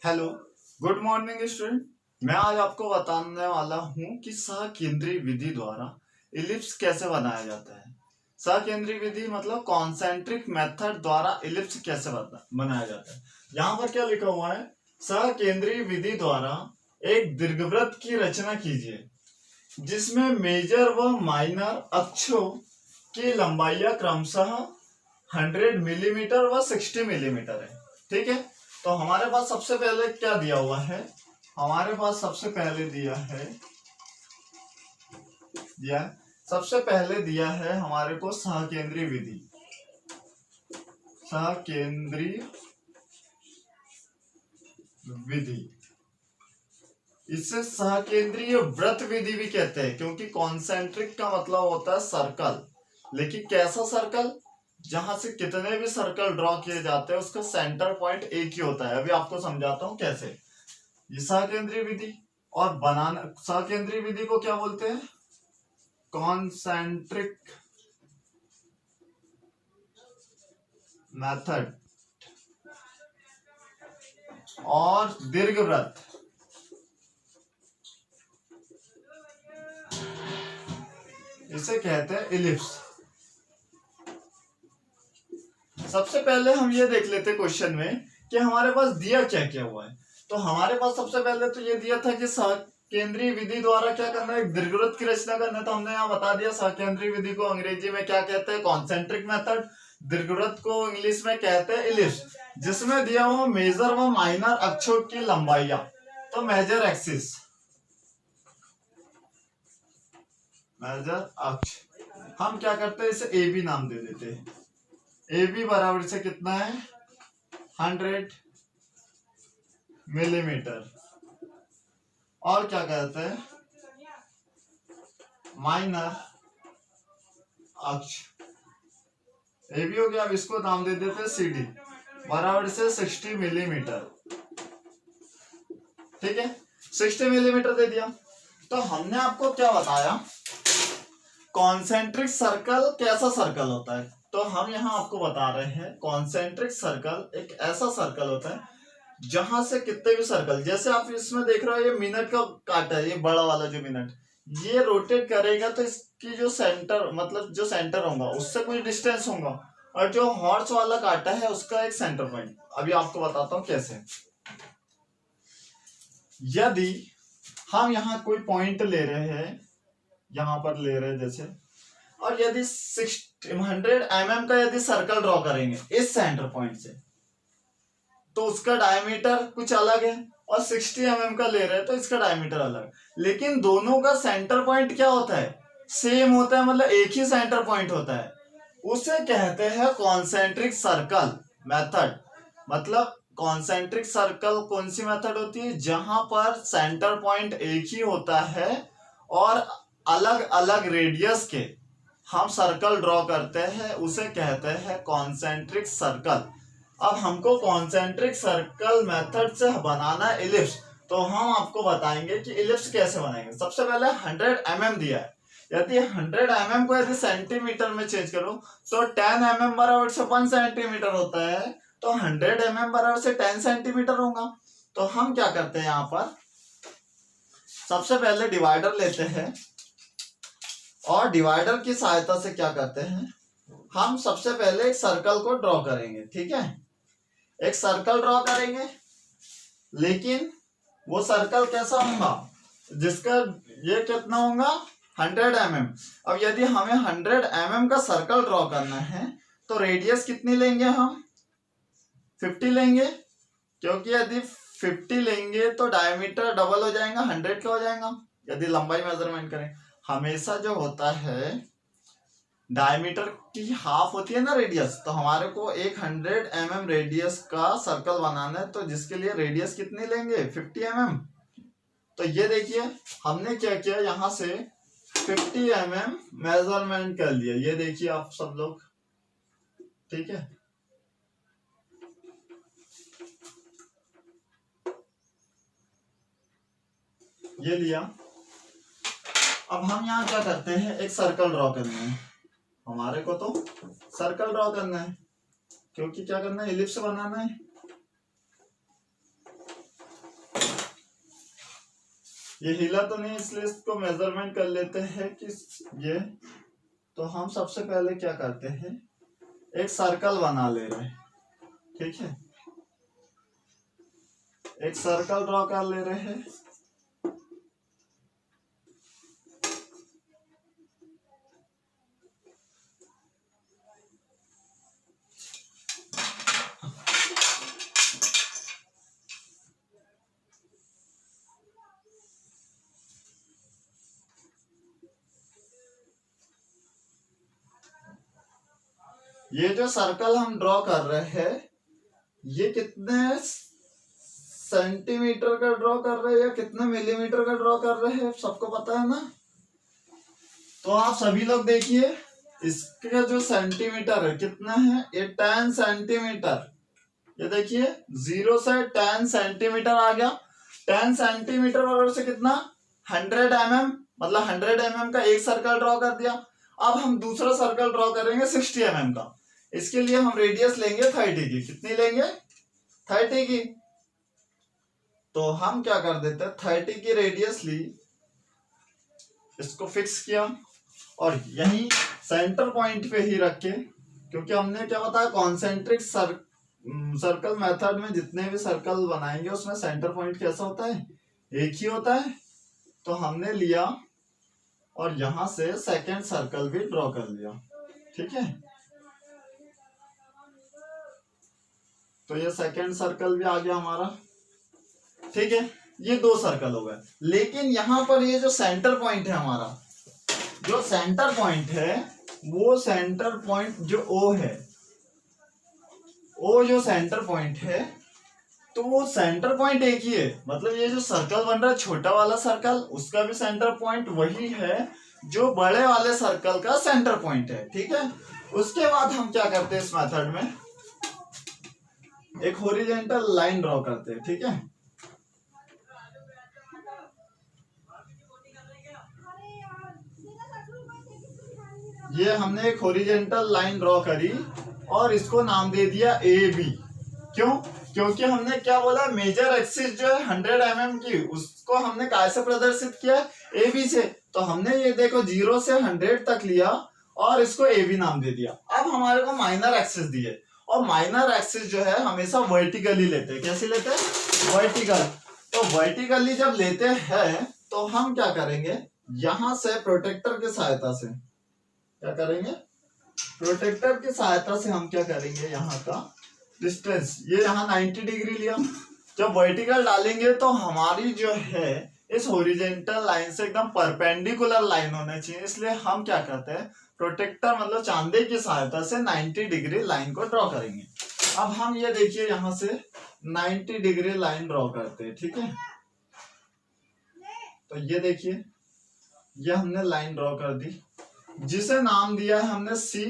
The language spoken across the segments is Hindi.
Hello, good morning student. मैं आज आपको बताने वाला हूं कि सहकेंद्री विधि द्वारा इलिप्स कैसे बनाया जाता है। सहकेंद्री विधि मतलब कॉन्सेंट्रिक मेथड द्वारा इलिप्स कैसे बनाया जाता है। यहाँ पर क्या लिखा हुआ है, सहकेंद्री विधि द्वारा एक दीर्घवृत्त की रचना कीजिए जिसमें मेजर व माइनर अक्षों की लंबाइयां क्रमशः 100 मिलीमीटर व 60 मिलीमीटर है। ठीक है, तो हमारे पास सबसे पहले क्या दिया हुआ है, हमारे पास सबसे पहले दिया है हमारे को सहकेंद्री विधि। सहकेंद्री विधि, इसे सहकेंद्रीय वृत्त विधि भी कहते हैं क्योंकि कॉन्सेंट्रिक का मतलब होता है सर्कल। लेकिन कैसा सर्कल, जहां से कितने भी सर्कल ड्रॉ किए जाते हैं उसका सेंटर पॉइंट एक ही होता है। अभी आपको समझाता हूं कैसे। ये सहकेंद्रीय विधि और बनाना, सहकेंद्रीय विधि को क्या बोलते हैं, कॉन्सेंट्रिक मेथड। और दीर्घवृत्त, इसे कहते हैं इलिप्स। सबसे पहले हम ये देख लेते क्वेश्चन में कि हमारे पास दिया क्या क्या हुआ है। तो हमारे पास सबसे पहले तो ये दिया था कि सहकेंद्रीय विधि द्वारा क्या करना है, एक दीर्घवृत्त की रचना करना है। तो हमने यहाँ बता दिया सहकेंद्रीय विधि को अंग्रेजी में क्या कहते हैं, कॉन्सेंट्रिक मेथड। दीर्घवृत्त को इंग्लिश में कहते हैं इलिप्स, जिसमें दिया हुआ मेजर व माइनर अक्षों की लंबाइयां। तो मेजर एक्सिस, मेजर अक्ष, हम क्या करते हैं इसे ए बी नाम दे देते हैं। ए बी बराबर से कितना है, 100 मिलीमीटर। और क्या कहते हैं, माइनर अक्ष, ए बी हो गया। अब इसको नाम दे देते हैं सी डी, बराबर से 60 मिलीमीटर। ठीक है, 60 मिलीमीटर दे दिया। तो हमने आपको क्या बताया, कॉन्सेंट्रिक सर्कल कैसा सर्कल होता है। तो हम यहाँ आपको बता रहे हैं कॉन्सेंट्रिक सर्कल एक ऐसा सर्कल होता है जहां से कितने भी सर्कल, जैसे आप इसमें देख रहे हो ये मिनट का काटा है, ये बड़ा वाला जो मिनट, ये रोटेट करेगा तो इसकी जो सेंटर मतलब जो सेंटर होगा उससे कुछ डिस्टेंस होगा, और जो हॉर्स वाला काटा है उसका एक सेंटर पॉइंट। अभी आपको बताता हूं कैसे। यदि हम यहाँ कोई पॉइंट ले रहे हैं, यहां पर ले रहे हैं जैसे, और यदि 100 mm का यदि सर्कल ड्रॉ करेंगे इस सेंटर पॉइंट से, तो उसका डायमीटर कुछ अलग है, और 60 mm का ले रहे हैं तो इसका डायमीटर अलग। लेकिन दोनों का सेंटर पॉइंट क्या होता है, सेम होता है, मतलब एक ही सेंटर पॉइंट होता है। उसे कहते हैं कॉन्सेंट्रिक सर्कल मेथड। मतलब कॉन्सेंट्रिक सर्कल कौन सी मेथड होती है, जहां पर सेंटर पॉइंट एक ही होता है और अलग अलग रेडियस के हम सर्कल ड्रॉ करते हैं, उसे कहते हैं कॉन्सेंट्रिक सर्कल। अब हमको कॉन्सेंट्रिक सर्कल मेथड से बनाना इलिप्स, तो हम आपको बताएंगे कि इलिप्स कैसे बनाएंगे। सबसे पहले 100 mm दिया है, यदि 100 mm को यदि सेंटीमीटर में चेंज करो तो 10 mm बराबर से 1 सेंटीमीटर होता है, तो 100 mm बराबर से 10 सेंटीमीटर होगा। तो हम क्या करते हैं, यहाँ पर सबसे पहले डिवाइडर लेते हैं, और डिवाइडर की सहायता से क्या करते हैं, हम सबसे पहले एक सर्कल को ड्रॉ करेंगे। ठीक है, एक सर्कल ड्रॉ करेंगे, लेकिन वो सर्कल कैसा होगा, जिसका ये कितना होगा, 100 mm। अब यदि हमें 100 mm का सर्कल ड्रॉ करना है तो रेडियस कितनी लेंगे, हम 50 लेंगे, क्योंकि यदि 50 लेंगे तो डायमीटर डबल हो जाएगा, 100 का हो जाएगा। यदि लंबाई मेजरमेंट करें, हमेशा जो होता है डायमीटर की हाफ होती है ना रेडियस, तो हमारे को एक 100 mm रेडियस का सर्कल बनाना है, तो जिसके लिए रेडियस कितनी लेंगे, 50 mm। तो ये देखिए हमने क्या किया, यहां से 50 mm मेजरमेंट कर लिया, ये देखिए आप सब लोग। ठीक है, ये लिया। अब हम यहाँ क्या करते हैं, एक सर्कल ड्रॉ करना है हमारे को, तो सर्कल ड्रॉ करना है क्योंकि क्या करना है, इलिप्स बनाना है। ये हिला तो नहीं, इसलिए इसको मेजरमेंट कर लेते हैं कि ये। तो हम सबसे पहले क्या करते हैं, एक सर्कल बना ले रहे हैं, ठीक है, एक सर्कल ड्रॉ कर ले रहे हैं। ये जो सर्कल हम ड्रॉ कर रहे हैं, ये कितने सेंटीमीटर का ड्रॉ कर रहे हैं या कितने मिलीमीटर का ड्रॉ कर रहे हैं, सबको पता है ना। तो आप सभी लोग देखिए, इसका जो सेंटीमीटर है कितना है, ये 10 सेंटीमीटर। ये देखिए 0 से 10 सेंटीमीटर आ गया। 10 सेंटीमीटर और से कितना, 100 mm, मतलब 100 mm का एक सर्कल ड्रॉ कर दिया। अब हम दूसरा सर्कल ड्रॉ करेंगे 60 mm का। इसके लिए हम रेडियस लेंगे 30 की। कितनी लेंगे, 30 की। तो हम क्या कर देते हैं, 30 की रेडियस ली, इसको फिक्स किया और यही सेंटर पॉइंट पे ही रखे, क्योंकि हमने क्या बताया, कॉन्सेंट्रिक सर्कल मेथड में जितने भी सर्कल बनाएंगे उसमें सेंटर पॉइंट कैसा होता है, एक ही होता है। तो हमने लिया और यहां से सेकेंड सर्कल भी ड्रॉ कर लिया, ठीक है। तो ये सेकेंड सर्कल भी आ गया हमारा, ठीक है। ये दो सर्कल हो गए। लेकिन यहां पर ये जो सेंटर पॉइंट है हमारा, जो सेंटर पॉइंट है वो सेंटर पॉइंट जो ओ है, ओ जो सेंटर पॉइंट है, तो वो सेंटर पॉइंट एक ही है। मतलब ये जो सर्कल बन रहा है छोटा वाला सर्कल, उसका भी सेंटर पॉइंट वही है जो बड़े वाले सर्कल का सेंटर पॉइंट है, ठीक है। उसके बाद हम क्या करते हैं, इस मेथड में एक हॉरिजॉन्टल लाइन ड्रॉ करते हैं, ठीक है। ये हमने एक हॉरिजॉन्टल लाइन ड्रॉ करी और इसको नाम दे दिया ए बी। क्यों, क्योंकि हमने क्या बोला, मेजर एक्सिस जो है 100 mm की, उसको हमने कैसे प्रदर्शित किया, ए बी से। तो हमने ये देखो 0 से 100 तक लिया और इसको ए बी नाम दे दिया। अब हमारे को माइनर एक्सिस दिए, और माइनर एक्सिस जो है हमेशा वर्टिकली लेते हैं। कैसे लेते हैं, वर्टिकल। तो वर्टिकली जब लेते हैं तो हम क्या करेंगे, यहां से प्रोटेक्टर की सहायता से क्या करेंगे, प्रोटेक्टर की सहायता से हम क्या करेंगे, यहाँ का डिस्टेंस, ये यहाँ 90 डिग्री लिया। जब वर्टिकल डालेंगे तो हमारी जो है इस हॉरिजॉन्टल लाइन से एकदम परपेंडिकुलर लाइन होना चाहिए। इसलिए हम क्या करते हैं, प्रोटेक्टर मतलब चांदे की सहायता से 90 डिग्री लाइन को ड्रॉ करेंगे। अब हम ये देखिए यहाँ से 90 डिग्री लाइन ड्रॉ करते हैं, ठीक है। तो ये देखिए, ये हमने लाइन ड्रॉ कर दी, जिसे नाम दिया है हमने सी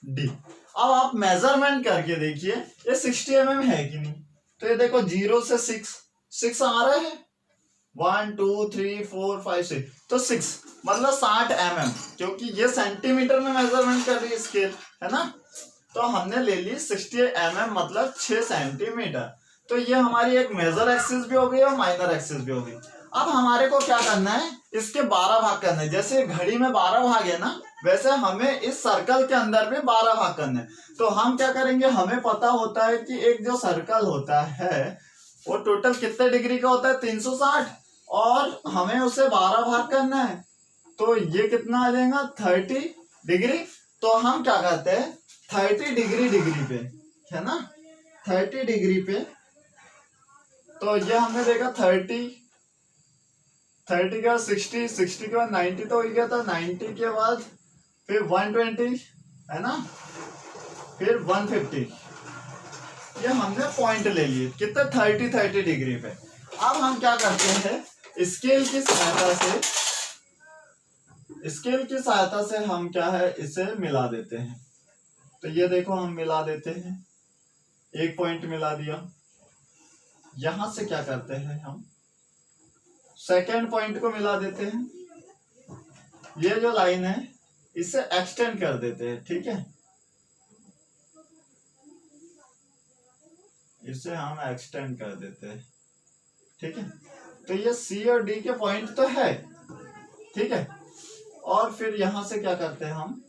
डी। अब आप मेजरमेंट करके देखिए, ये 60 mm है कि नहीं। तो ये देखो 0 से 6 आ रहे हैं, 1 2 3 4 5 6, तो 6 मतलब 60 mm, क्योंकि ये सेंटीमीटर में मेजरमेंट कर रही है स्केल, है ना। तो हमने ले ली 60 mm मतलब 6 सेंटीमीटर। तो ये हमारी एक मेजर एक्सिस भी हो गई और माइनर एक्सिस भी हो गई। अब हमारे को क्या करना है, इसके 12 भाग करने हैं। जैसे घड़ी में 12 भाग है ना, वैसे हमें इस सर्कल के अंदर भी 12 भाग करने हैं। तो हम क्या करेंगे, हमें पता होता है कि एक जो सर्कल होता है वो टोटल कितने डिग्री का होता है, 360, और हमें उसे 12 भाग करना है। तो ये कितना आ जाएगा, 30 डिग्री। तो हम क्या करते हैं, 30 डिग्री पे, है ना, 30 डिग्री पे। तो ये हमने देखा 30 के बाद 60 के बाद 90 तो हो गया था, 90 के बाद फिर 120, है ना, फिर 150। ये हमने पॉइंट ले लिए कितने, 30 डिग्री पे। अब हम क्या करते हैं, स्केल की सहायता से हम क्या है, इसे मिला देते हैं। तो ये देखो हम मिला देते हैं, एक पॉइंट मिला दिया। यहां से क्या करते हैं, हम सेकेंड पॉइंट को मिला देते हैं। ये जो लाइन है इसे एक्सटेंड कर देते हैं, ठीक है, इसे हम एक्सटेंड कर देते हैं, ठीक है। तो ये सी और डी के पॉइंट तो है, ठीक है। और फिर यहां से क्या करते हैं हम,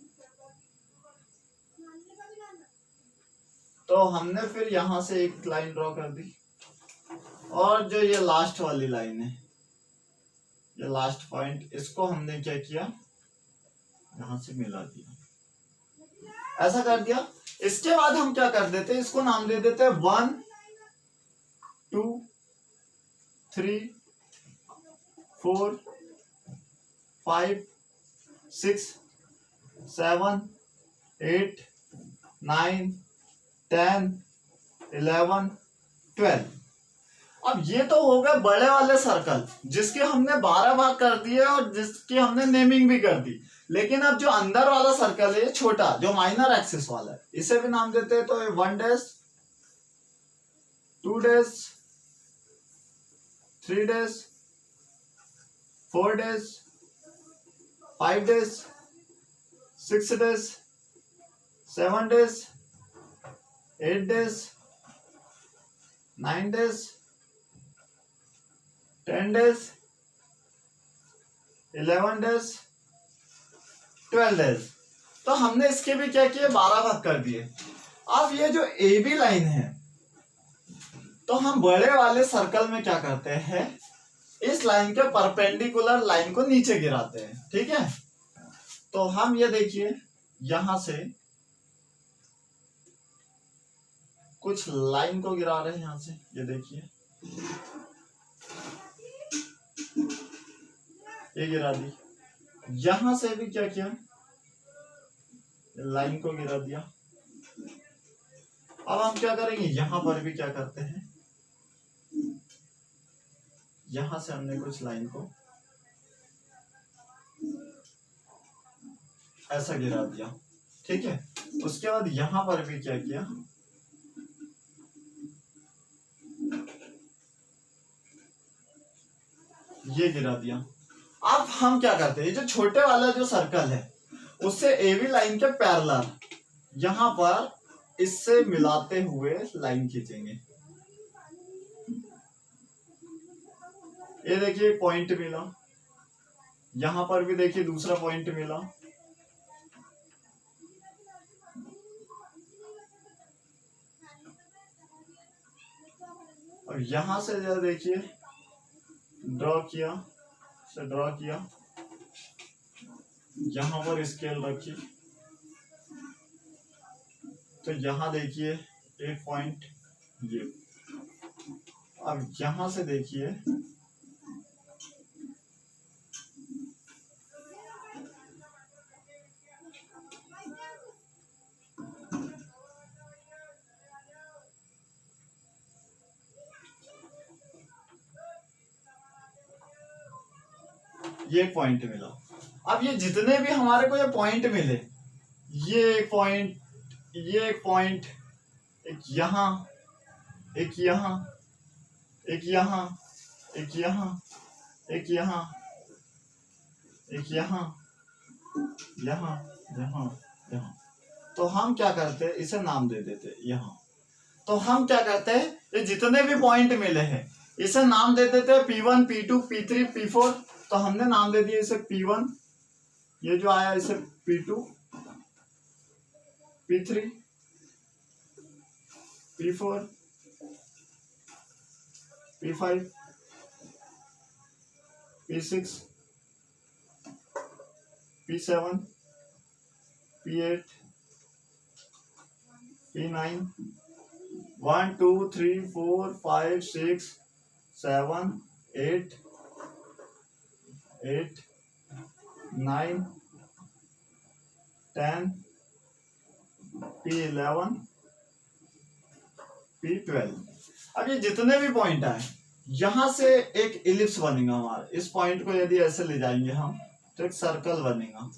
तो हमने फिर यहां से एक लाइन ड्रॉ कर दी, और जो ये लास्ट वाली लाइन है, ये लास्ट पॉइंट, इसको हमने क्या किया, यहां से मिला दिया, ऐसा कर दिया। इसके बाद हम क्या कर देते हैं, इसको नाम दे देते हैं 1 2 3 4 5 6 7 8 9 10 11 12। अब ये तो हो गए बड़े वाले सर्कल जिसके हमने 12 भाग कर दिए और जिसकी हमने नेमिंग भी कर दी। लेकिन अब जो अंदर वाला सर्कल है, छोटा जो माइनर एक्सिस वाला है, इसे भी नाम देते हैं। तो 1 dash 2 dash 3 dash 4 dash 5 dash 6 dash 7 dash 8 dash 9 dash 10 dash 11 dash 12 dash. तो हमने इसके भी क्या किए, 12 भाग कर दिए। अब ये जो ए बी लाइन है, तो हम बड़े वाले सर्कल में क्या करते हैं, इस लाइन के परपेंडिकुलर लाइन को नीचे गिराते हैं, ठीक है। तो हम ये देखिए यहां से कुछ लाइन को गिरा रहे हैं, यहां से ये देखिए, ये गिरा दी। यहां से भी क्या किया, लाइन को गिरा दिया। अब हम क्या करेंगे, यहां पर भी क्या करते हैं, यहां से हमने कुछ लाइन को ऐसा गिरा दिया, ठीक है। उसके बाद यहां पर भी क्या किया, ये गिरा दिया। अब हम क्या करते हैं, जो छोटे वाला जो सर्कल है उससे एबी लाइन के पैरेलल यहां पर इससे मिलाते हुए लाइन खींचेंगे। ये देखिए पॉइंट मिला, यहां पर भी देखिए दूसरा पॉइंट मिला। और यहां से जो देखिए ड्रॉ किया, यहां पर स्केल रखी, तो यहां देखिए एक पॉइंट ये। अब यहां से देखिए ये पॉइंट मिला। अब ये जितने भी हमारे को ये पॉइंट मिले, ये एक पॉइंट, ये एक पॉइंट, एक यहां, एक यहां, एक यहां, एक यहां, एक यहां, एक यहां, यहां, यहां, यहां। तो हम क्या करते हैं, इसे नाम दे देते यहां। तो हम क्या करते हैं, ये जितने भी पॉइंट मिले हैं इसे नाम दे देते हैं P1 P2 P3 P4। तो हमने नाम दे दिया इसे P1, ये जो आया इसे P2 P3 P4 P5 P6 P7 P8 P9 1 2 3 4 5 6 7 8 8 9 10 P11 P12। अब ये जितने भी पॉइंट आए, यहां से एक इलिप्स बनेगा हमारा। इस पॉइंट को यदि ऐसे ले जाएंगे हम तो एक सर्कल बनेगा,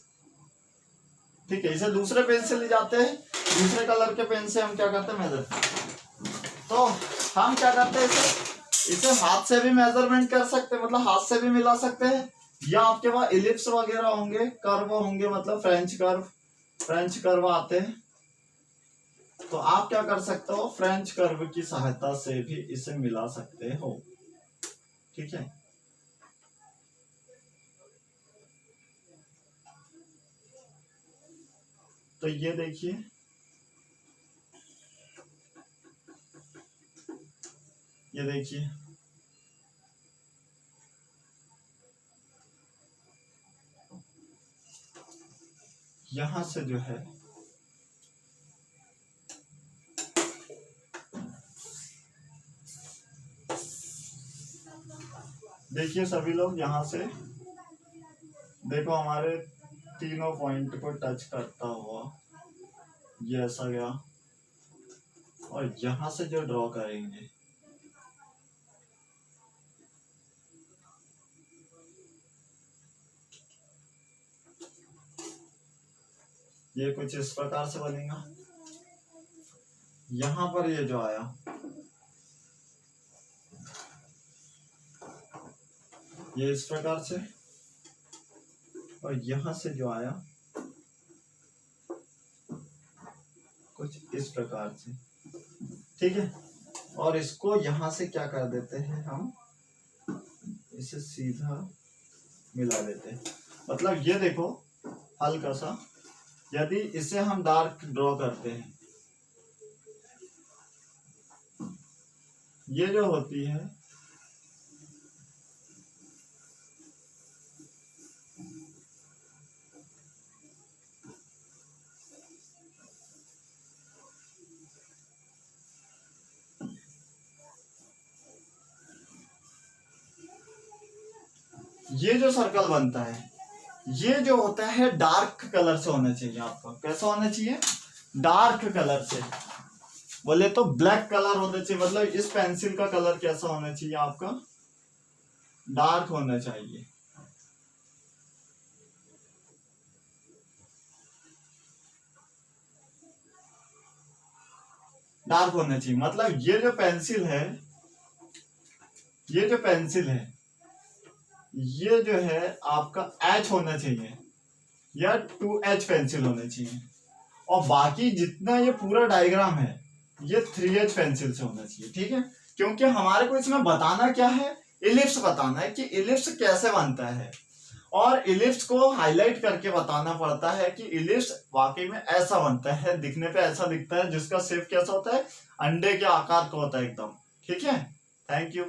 ठीक है। इसे दूसरे पेन से ले जाते हैं, दूसरे कलर के पेन से हम क्या करते हैं, मेजर। तो हम क्या करते हैं, इसे हाथ से भी मेजरमेंट कर सकते हैं, मतलब हाथ से भी मिला सकते हैं, या आपके पास इलिप्स वगैरह होंगे, कर्व होंगे, मतलब फ्रेंच कर्व आते हैं, तो आप क्या कर सकते हो, फ्रेंच कर्व की सहायता से भी इसे मिला सकते हो, ठीक है। तो ये देखिए, ये देखिए यहां से जो है देखिए सभी लोग, यहां से देखो हमारे तीनों पॉइंट को टच करता हुआ ये ऐसा गया, और यहां से जो ड्रॉ करेंगे ये कुछ इस प्रकार से बनेगा। यहां पर ये जो आया ये इस प्रकार से, और यहां से जो आया कुछ इस प्रकार से, ठीक है। और इसको यहां से क्या कर देते हैं हम, इसे सीधा मिला देते हैं। मतलब ये देखो हल्का सा, यदि इसे हम डार्क ड्रॉ करते हैं, ये जो होती है ये जो सर्कल बनता है, ये जो होता है डार्क कलर से होना चाहिए आपका। कैसा होना चाहिए, डार्क कलर से। बोले तो ब्लैक कलर होना चाहिए, मतलब इस पेंसिल का कलर कैसा होना चाहिए आपका, डार्क होना चाहिए। डार्क होना चाहिए, मतलब ये जो पेंसिल है, ये जो पेंसिल है, ये जो है आपका एच होना चाहिए या 2H पेंसिल होना चाहिए, और बाकी जितना ये पूरा डायग्राम है ये 3H पेंसिल से होना चाहिए, ठीक है। क्योंकि हमारे को इसमें बताना क्या है, इलिप्स बताना है कि इलिप्स कैसे बनता है, और इलिप्स को हाईलाइट करके बताना पड़ता है कि इलिप्स वाकई में ऐसा बनता है, दिखने पे ऐसा दिखता है, जिसका शेप कैसा होता है, अंडे के आकार का होता है एकदम, ठीक है। Thank you.